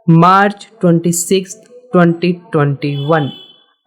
मार्च 26, 2021,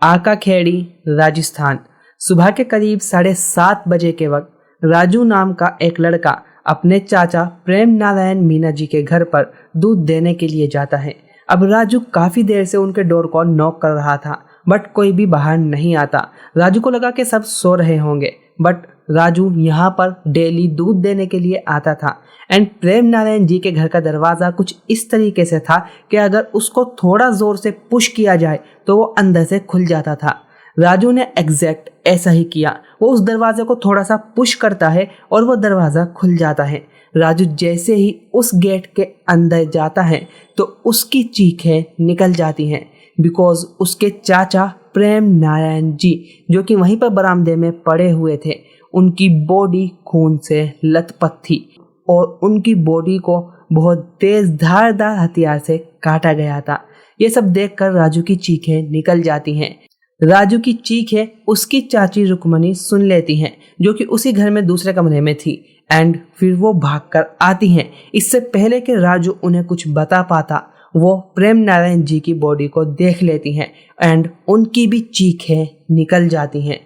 आकाखेड़ी, राजस्थान। सुबह के करीब 7:30 बजे के वक्त राजू नाम का एक लड़का अपने चाचा प्रेम नारायण मीना जी के घर पर दूध देने के लिए जाता है। अब राजू काफी देर से उनके डोर को नॉक कर रहा था, बट कोई भी बाहर नहीं आता। राजू को लगा कि सब सो रहे होंगे, बट राजू यहाँ पर डेली दूध देने के लिए आता था। एंड प्रेम नारायण जी के घर का दरवाज़ा कुछ इस तरीके से था कि अगर उसको थोड़ा ज़ोर से पुश किया जाए तो वो अंदर से खुल जाता था। राजू ने एग्जैक्ट ऐसा ही किया। वो उस दरवाजे को थोड़ा सा पुश करता है और वो दरवाज़ा खुल जाता है। राजू जैसे ही उस गेट के अंदर जाता है तो उसकी चीखें निकल जाती हैं, बिकॉज उसके चाचा प्रेम नारायण जी जो कि वहीं पर बरामदे में पड़े हुए थे, उनकी बॉडी खून से लथपथ थी और उनकी बॉडी को बहुत तेज धारदार हथियार से काटा गया था। ये सब देखकर राजू की चीखें निकल जाती हैं। राजू की चीखें उसकी चाची रुक्मणी सुन लेती हैं, जो कि उसी घर में दूसरे कमरे में थी। एंड फिर वो भागकर आती हैं। इससे पहले कि राजू उन्हें कुछ बता पाता, वो प्रेम नारायण जी की बॉडी को देख लेती हैं एंड उनकी भी चीखें निकल जाती हैं।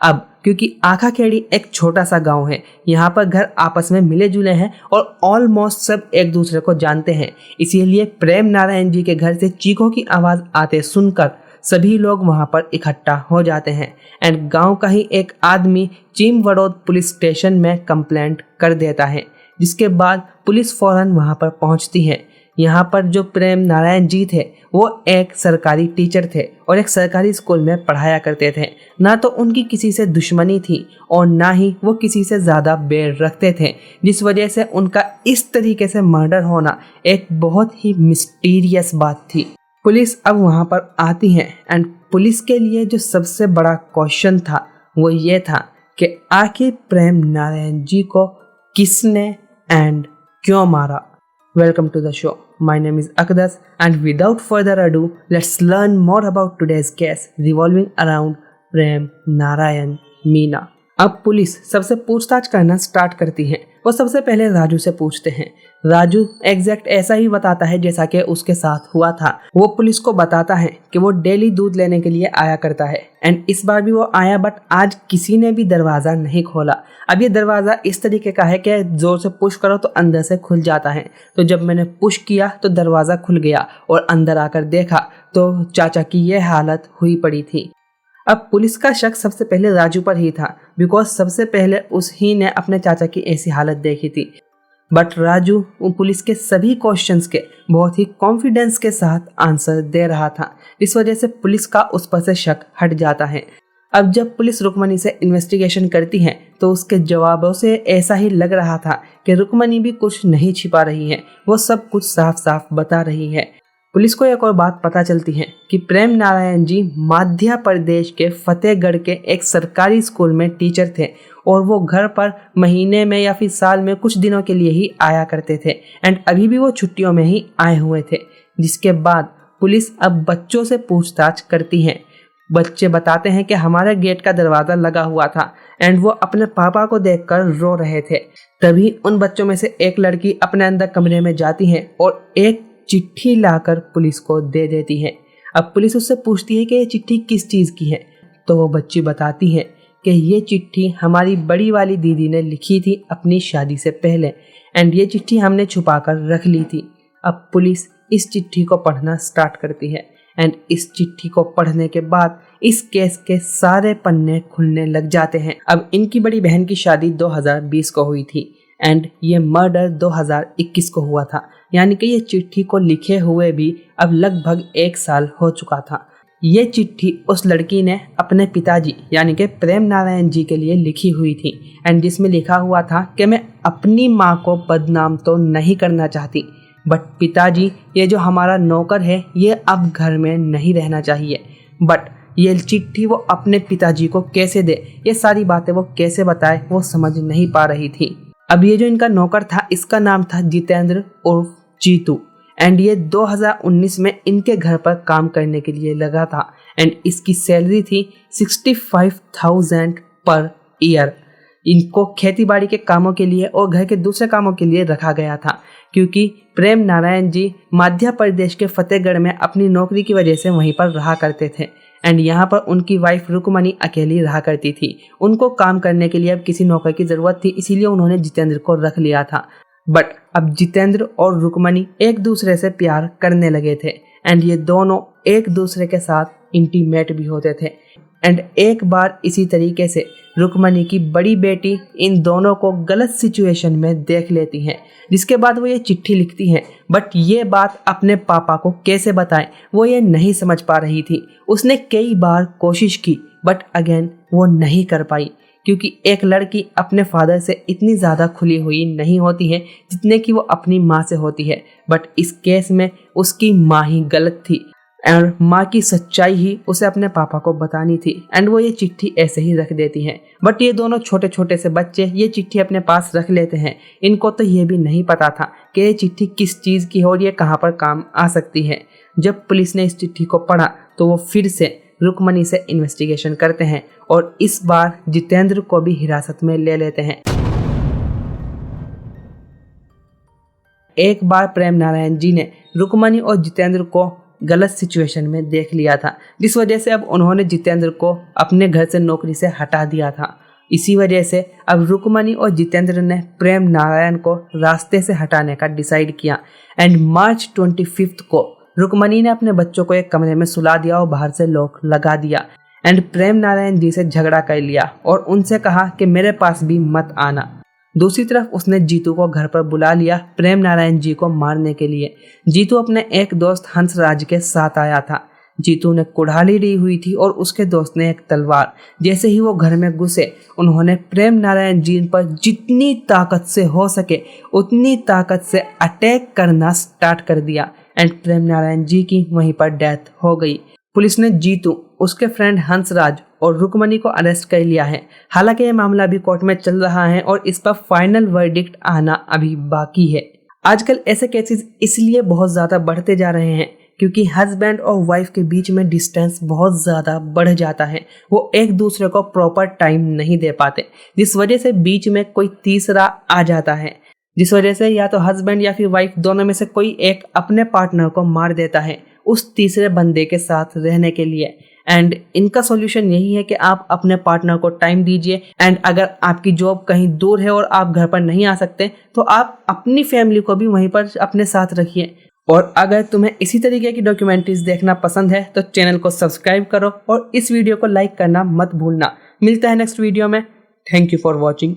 अब क्योंकि आकाखेड़ी एक छोटा सा गांव है, यहाँ पर घर आपस में मिले जुले हैं और ऑलमोस्ट सब एक दूसरे को जानते हैं, इसीलिए प्रेम नारायण जी के घर से चीखों की आवाज़ आते सुनकर सभी लोग वहाँ पर इकट्ठा हो जाते हैं। एंड गांव का ही एक आदमी चिमवड़ौद पुलिस स्टेशन में कंप्लेंट कर देता है, जिसके बाद पुलिस फौरन वहाँ पर पहुँचती है। यहाँ पर जो प्रेम नारायण जी थे वो एक सरकारी टीचर थे और एक सरकारी स्कूल में पढ़ाया करते थे। ना तो उनकी किसी से दुश्मनी थी और ना ही वो किसी से ज़्यादा बैर रखते थे, जिस वजह से उनका इस तरीके से मर्डर होना एक बहुत ही मिस्टीरियस बात थी। पुलिस अब वहाँ पर आती है एंड पुलिस के लिए जो सबसे बड़ा क्वेश्चन था वो ये था कि आखिर प्रेम नारायण जी को किसने एंड क्यों मारा। Welcome to the show. My name is Akdas and without further ado, let's learn more about today's case revolving around प्रेम नारायण मीना। अब पुलिस सबसे पूछताछ करना स्टार्ट करती है। वो सबसे पहले राजू से पूछते हैं। राजू एग्जैक्ट ऐसा ही बताता है जैसा कि उसके साथ हुआ था। वो पुलिस को बताता है कि वो डेली दूध लेने के लिए आया करता है एंड इस बार भी वो आया, बट आज किसी ने भी दरवाज़ा नहीं खोला। अब ये दरवाज़ा इस तरीके का है कि ज़ोर से पुश करो तो अंदर से खुल जाता है। तो जब मैंने पुश किया तो दरवाज़ा खुल गया और अंदर आकर देखा तो चाचा की यह हालत हुई पड़ी थी। अब पुलिस का शक सबसे पहले राजू पर ही था, बिकॉज सबसे पहले उस ही ने अपने चाचा की ऐसी हालत देखी थी। बट राजू पुलिस के सभी क्वेश्चंस के बहुत ही कॉन्फिडेंस के साथ आंसर दे रहा था, इस वजह से पुलिस का उस पर से शक हट जाता है। अब जब पुलिस रुक्मणी से इन्वेस्टिगेशन करती है तो उसके जवाबों से ऐसा ही लग रहा था कि रुक्मणी भी कुछ नहीं छिपा रही है, वो सब कुछ साफ साफ बता रही है। पुलिस को एक और बात पता चलती है कि प्रेम नारायण जी मध्य प्रदेश के फतेहगढ़ के एक सरकारी स्कूल में टीचर थे और वो घर पर महीने में या फिर साल में कुछ दिनों के लिए ही आया करते थे एंड अभी भी वो छुट्टियों में ही आए हुए थे। जिसके बाद पुलिस अब बच्चों से पूछताछ करती है। बच्चे बताते हैं कि हमारे गेट का दरवाज़ा लगा हुआ था एंड वो अपने पापा को देखकर रो रहे थे। तभी उन बच्चों में से एक लड़की अपने अंदर कमरे में जाती है और एक चिट्ठी लाकर पुलिस को दे देती है। अब पुलिस उससे पूछती है कि ये चिट्ठी किस चीज़ की है, तो वो बच्ची बताती है कि ये चिट्ठी हमारी बड़ी वाली दीदी ने लिखी थी अपनी शादी से पहले एंड ये चिट्ठी हमने छुपा कर रख ली थी। अब पुलिस इस चिट्ठी को पढ़ना स्टार्ट करती है एंड इस चिट्ठी को पढ़ने के बाद इस केस के सारे पन्ने खुलने लग जाते हैं। अब इनकी बड़ी बहन की शादी 2020 को हुई थी एंड ये मर्डर 2021 को हुआ था, यानी कि ये चिट्ठी को लिखे हुए भी अब लगभग 1 साल हो चुका था। ये चिट्ठी उस लड़की ने अपने पिताजी यानी कि प्रेम नारायण जी के लिए लिखी हुई थी एंड जिसमें लिखा हुआ था कि मैं अपनी माँ को बदनाम तो नहीं करना चाहती, बट पिताजी ये जो हमारा नौकर है ये अब घर में नहीं रहना चाहिए। बट ये चिट्ठी वो अपने पिताजी को कैसे दे, ये सारी बातें वो कैसे बताए, वो समझ नहीं पा रही थी। अब ये जो इनका नौकर था इसका नाम था जितेंद्र उर्फ जीतू एंड ये 2019 में इनके घर पर काम करने के लिए लगा था एंड इसकी सैलरी थी 65,000 पर ईयर। इनको खेतीबाड़ी के कामों के लिए और घर के दूसरे कामों के लिए रखा गया था, क्योंकि प्रेम नारायण जी मध्य प्रदेश के फतेहगढ़ में अपनी नौकरी की वजह से वहीं पर रहा करते थे। एंड यहाँ पर उनकी वाइफ रुक्मणी अकेली रहा करती थी। उनको काम करने के लिए अब किसी नौकर की जरूरत थी, इसीलिए उन्होंने जितेंद्र को रख लिया था। बट अब जितेंद्र और रुक्मणी एक दूसरे से प्यार करने लगे थे एंड ये दोनों एक दूसरे के साथ इंटीमेट भी होते थे। एंड एक बार इसी तरीके से रुक्मणी की बड़ी बेटी इन दोनों को गलत सिचुएशन में देख लेती हैं, जिसके बाद वो ये चिट्ठी लिखती हैं। बट ये बात अपने पापा को कैसे बताएं, वो ये नहीं समझ पा रही थी। उसने कई बार कोशिश की बट अगेन वो नहीं कर पाई, क्योंकि एक लड़की अपने फादर से इतनी ज़्यादा खुली हुई नहीं होती है जितने कि वो अपनी माँ से होती है। बट इस केस में उसकी माँ ही गलत थी और माँ की सच्चाई ही उसे अपने पापा को बतानी थी। एंड वो ये चिट्ठी ऐसे ही रख देती हैं। बट ये दोनों छोटे छोटे से बच्चे ये चिट्ठी अपने पास रख लेते हैं। इनको तो ये भी नहीं पता था कि ये चिट्ठी किस चीज़ की है और ये कहाँ पर काम आ सकती है। जब पुलिस ने इस चिट्ठी को पढ़ा तो वो फिर से रुक्मणी से इन्वेस्टिगेशन करते हैं और इस बार जितेंद्र को भी हिरासत में ले लेते हैं। एक बार प्रेम नारायण जी ने रुक्मणी और जितेंद्र को गलत सिचुएशन में देख लिया था, जिस वजह से अब उन्होंने जितेंद्र को अपने घर से नौकरी से हटा दिया था। इसी वजह से अब रुक्मणी और जितेंद्र ने प्रेम नारायण को रास्ते से हटाने का डिसाइड किया। एंड मार्च 25 को रुक्मणी ने अपने बच्चों को एक कमरे में सुला दिया और बाहर से लॉक लगा दिया। एंड प्रेम नारायण जी से झगड़ा कर लिया और उनसे कहा कि मेरे पास भी मत आना। दूसरी तरफ उसने जीतू को घर पर बुला लिया प्रेम नारायण जी को मारने के लिए। जीतू अपने एक दोस्त हंसराज के साथ आया था। जीतू ने कुल्हाड़ी ली हुई थी और उसके दोस्त ने एक तलवार। जैसे ही वो घर में घुसे उन्होंने प्रेम नारायण जी पर जितनी ताकत से हो सके उतनी ताकत से अटैक करना स्टार्ट कर दिया। एंड प्रेम नारायण जी की वहीं पर डेथ हो गई। पुलिस ने जीतू, उसके फ्रेंड हंसराज और रुक्मणी को अरेस्ट कर लिया है। हालांकि ये मामला अभी कोर्ट में चल रहा है और इस पर फाइनल वर्डिक्ट आना अभी बाकी है। आजकल ऐसे केसेस इसलिए बहुत ज़्यादा बढ़ते जा रहे हैं क्योंकि हस्बैंड और वाइफ के बीच में डिस्टेंस बहुत ज़्यादा बढ़ जाता है। वो एक दूसरे को प्रॉपर टाइम नहीं दे पाते, जिस वजह से बीच में कोई तीसरा आ जाता है, जिस वजह से या तो हस्बैंड या फिर वाइफ दोनों में से कोई एक अपने पार्टनर को मार देता है उस तीसरे बंदे के साथ रहने के लिए। एंड इनका सॉल्यूशन यही है कि आप अपने पार्टनर को टाइम दीजिए। एंड अगर आपकी जॉब कहीं दूर है और आप घर पर नहीं आ सकते तो आप अपनी फैमिली को भी वहीं पर अपने साथ रखिए। और अगर तुम्हें इसी तरीके की डॉक्यूमेंट्रीज देखना पसंद है तो चैनल को सब्सक्राइब करो और इस वीडियो को लाइक करना मत भूलना। मिलता है नेक्स्ट वीडियो में। Thank you for watching.